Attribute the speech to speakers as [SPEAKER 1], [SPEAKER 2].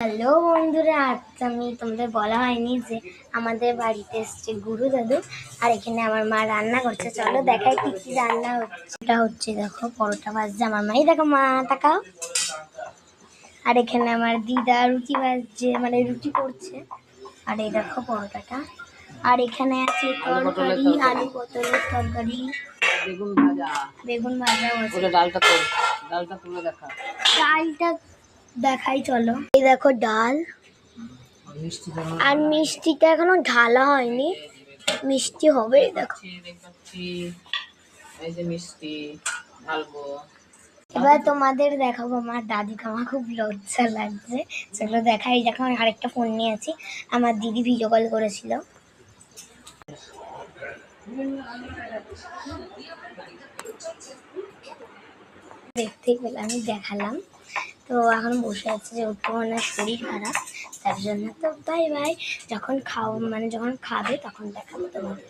[SPEAKER 1] Hello বন্ধুরা, আজ আমি তোমাদের বলা হয়নি যে আমাদের বাড়িতে এসছে গুরু দাদু। আর এখানে আমার মা রান্না করছে, চলো দেখাই কি কি রান্না হচ্ছে। এটা হচ্ছে দেখো পরোটা ভাজছে আমার মাই, দেখো মা তাকাও। আর এখানে আমার দিদা রুটি ভাজছে, মানে রুটি করছে। আর এই দেখো পরোটাটা। আর এখানে আছে তরকারি, আলু পটলের তরকারি, বেগুন ভাজা আছে। ডালটা তুলে দেখা, ডালটা দেখাই চলো। এই দেখো ডাল, আর মিষ্টিটা এখনো ঢালা হয়নি, মিষ্টি হবে। দেখো
[SPEAKER 2] এই যে মিষ্টি ঢালবো।
[SPEAKER 1] এবার তোমাদের দেখাবো আমার দাদিকে। আমার খুব লজ্জা লাগছে, চলো দেখাই। দেখো আমি আরেকটা ফোন নিয়ে আছি, আমার দিদি ভিডিও কল করেছিল। দেখতেই পেলে আমি দেখালাম। তো এখন বসে আছে, যেহেতু ওনার শরীর খারাপ তার জন্য। তো বাই বাই, যখন যখন খাবে তখন দেখাবো তোমাদের।